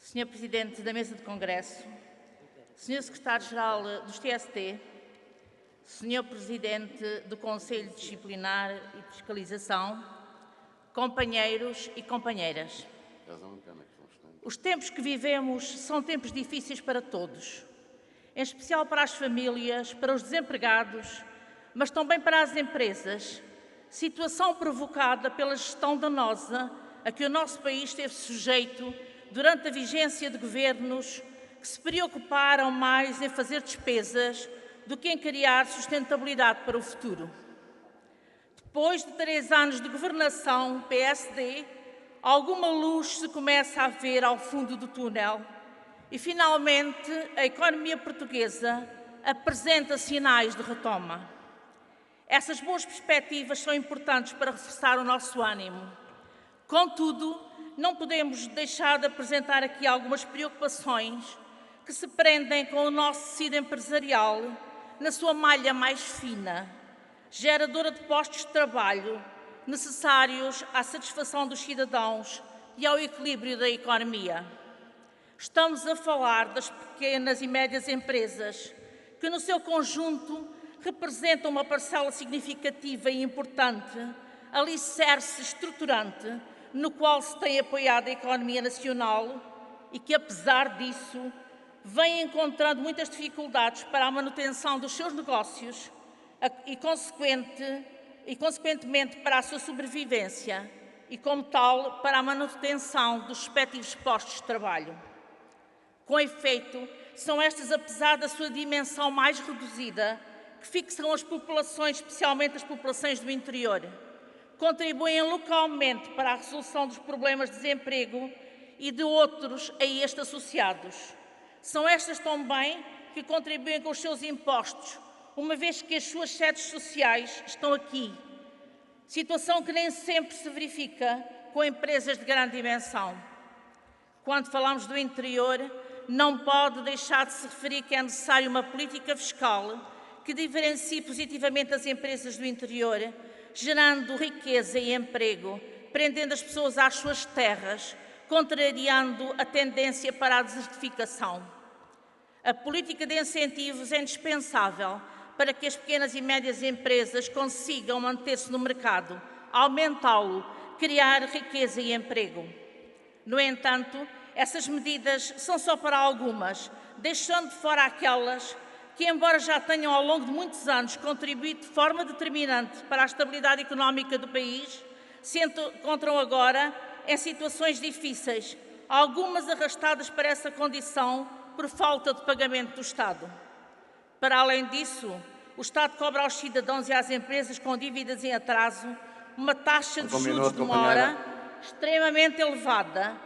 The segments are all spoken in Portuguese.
Senhor Presidente da Mesa de Congresso, Senhor Secretário-Geral dos TST, Senhor Presidente do Conselho Disciplinar e de Fiscalização, companheiros e companheiras. Os tempos que vivemos são tempos difíceis para todos, em especial para as famílias, para os desempregados, mas também para as empresas, situação provocada pela gestão danosa a que o nosso país esteve sujeito durante a vigência de governos que se preocuparam mais em fazer despesas do que em criar sustentabilidade para o futuro. Depois de 3 anos de governação PSD, alguma luz se começa a ver ao fundo do túnel e, finalmente, a economia portuguesa apresenta sinais de retoma. Essas boas perspectivas são importantes para reforçar o nosso ânimo. Contudo, não podemos deixar de apresentar aqui algumas preocupações que se prendem com o nosso tecido empresarial na sua malha mais fina, geradora de postos de trabalho necessários à satisfação dos cidadãos e ao equilíbrio da economia. Estamos a falar das pequenas e médias empresas, que no seu conjunto representam uma parcela significativa e importante, alicerce estruturante, no qual se tem apoiado a economia nacional e que, apesar disso, vem encontrando muitas dificuldades para a manutenção dos seus negócios e, consequentemente, para a sua sobrevivência e, como tal, para a manutenção dos respectivos postos de trabalho. Com efeito, são estas, apesar da sua dimensão mais reduzida, que fixam as populações, especialmente as populações do interior, contribuem localmente para a resolução dos problemas de desemprego e de outros a este associados. São estas também que contribuem com os seus impostos, uma vez que as suas sedes sociais estão aqui, situação que nem sempre se verifica com empresas de grande dimensão. Quando falamos do interior, não pode deixar de se referir que é necessária uma política fiscal que diferencie positivamente as empresas do interior, gerando riqueza e emprego, prendendo as pessoas às suas terras, contrariando a tendência para a desertificação. A política de incentivos é indispensável para que as pequenas e médias empresas consigam manter-se no mercado, aumentá-lo, criar riqueza e emprego. No entanto, essas medidas são só para algumas, deixando de fora aquelas que, embora já tenham ao longo de muitos anos contribuído de forma determinante para a estabilidade económica do país, se encontram agora em situações difíceis, algumas arrastadas para essa condição por falta de pagamento do Estado. Para além disso, o Estado cobra aos cidadãos e às empresas com dívidas em atraso uma taxa de juros de mora extremamente elevada,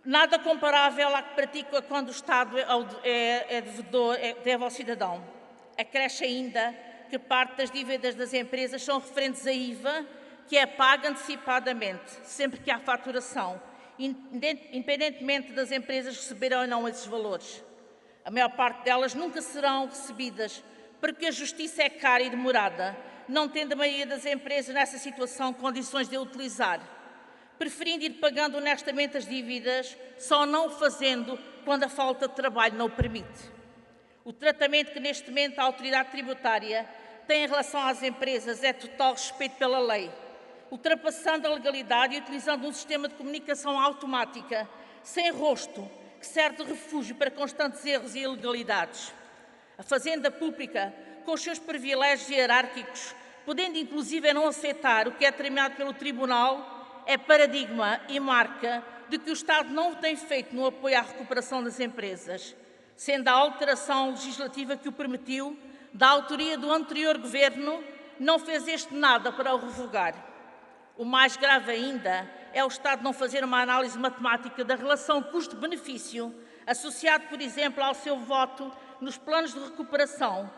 nada comparável à que pratica quando o Estado deve ao cidadão. Acresce ainda que parte das dívidas das empresas são referentes a IVA, que é paga antecipadamente, sempre que há faturação, independentemente das empresas receberem ou não esses valores. A maior parte delas nunca serão recebidas, porque a justiça é cara e demorada, não tendo a maioria das empresas nessa situação condições de a utilizar, preferindo ir pagando honestamente as dívidas, só não o fazendo quando a falta de trabalho não o permite. O tratamento que neste momento a autoridade tributária tem em relação às empresas é total respeito pela lei, ultrapassando a legalidade e utilizando um sistema de comunicação automática, sem rosto, que serve de refúgio para constantes erros e ilegalidades. A Fazenda Pública, com os seus privilégios hierárquicos, podendo inclusive não aceitar o que é determinado pelo Tribunal, é paradigma e marca de que o Estado não o tem feito no apoio à recuperação das empresas, sendo a alteração legislativa que o permitiu, da autoria do anterior Governo, não fez este nada para o revogar. O mais grave ainda é o Estado não fazer uma análise matemática da relação custo-benefício, associado, por exemplo, ao seu voto nos planos de recuperação,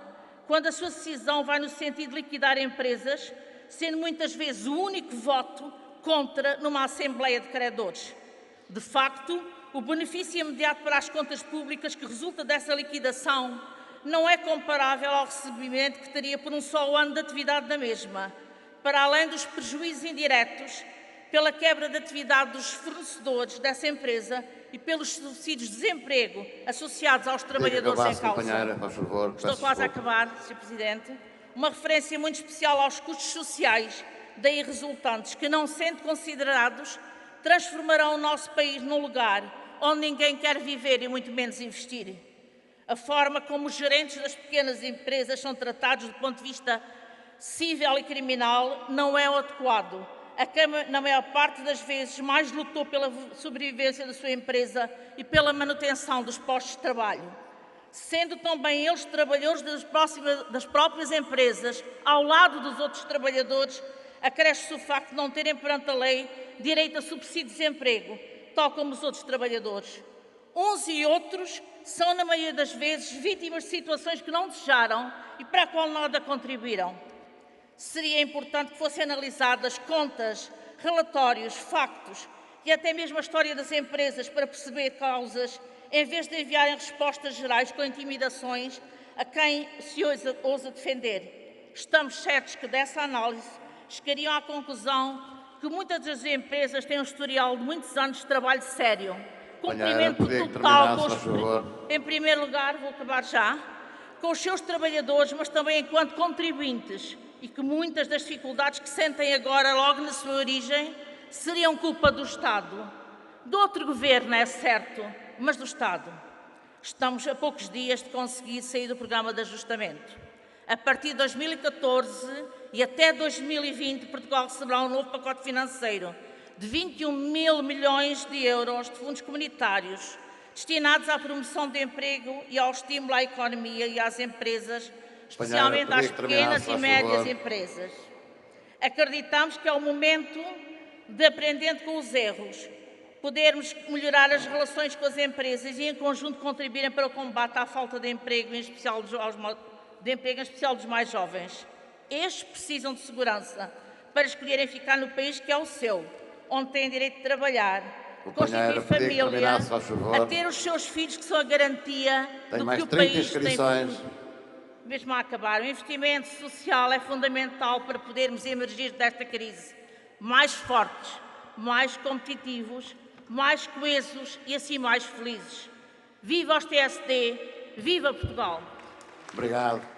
quando a sua decisão vai no sentido de liquidar empresas, sendo muitas vezes o único voto contra numa Assembleia de Credores. De facto, o benefício imediato para as contas públicas que resulta dessa liquidação não é comparável ao recebimento que teria por um só ano de atividade da mesma, para além dos prejuízos indiretos pela quebra da atividade dos fornecedores dessa empresa e pelos subsídios de desemprego associados aos trabalhadores em causa. Companheira, por favor. Estou quase a acabar, Sr. Presidente. Uma referência muito especial aos custos sociais daí resultantes, que, não sendo considerados, transformarão o nosso país num lugar onde ninguém quer viver e muito menos investir. A forma como os gerentes das pequenas empresas são tratados do ponto de vista civil e criminal não é o adequado. A Câmara, na maior parte das vezes, mais lutou pela sobrevivência da sua empresa e pela manutenção dos postos de trabalho. Sendo também eles trabalhadores das próprias empresas, ao lado dos outros trabalhadores, acresce-se o facto de não terem perante a lei direito a subsídio de desemprego, tal como os outros trabalhadores. Uns e outros são, na maioria das vezes, vítimas de situações que não desejaram e para a qual nada contribuíram. Seria importante que fossem analisadas contas, relatórios, factos e até mesmo a história das empresas para perceber causas, em vez de enviarem respostas gerais com intimidações a quem se ousa defender. Estamos certos que dessa análise chegariam à conclusão que muitas das empresas têm um historial de muitos anos de trabalho sério, cumprimento total com os... Em primeiro lugar, vou acabar já, com os seus trabalhadores, mas também enquanto contribuintes, e que muitas das dificuldades que sentem agora, logo na sua origem, seriam culpa do Estado. De outro governo, é certo, mas do Estado. Estamos a poucos dias de conseguir sair do programa de ajustamento. A partir de 2014 e até 2020, Portugal receberá um novo pacote financeiro de 21 mil milhões de euros de fundos comunitários destinados à promoção de emprego e ao estímulo à economia e às empresas, especialmente às pequenas e médias empresas. Acreditamos que é o momento de, aprendendo com os erros, podermos melhorar as relações com as empresas e, em conjunto, contribuírem para o combate à falta de emprego, em especial dos mais jovens. Estes precisam de segurança para escolherem ficar no país que é o seu, onde têm direito de trabalhar, constituir família, a ter os seus filhos, que são a garantia do que o país tem. Mesmo a acabar, o investimento social é fundamental para podermos emergir desta crise mais fortes, mais competitivos, mais coesos e assim mais felizes. Viva os TSD, viva Portugal! Obrigado.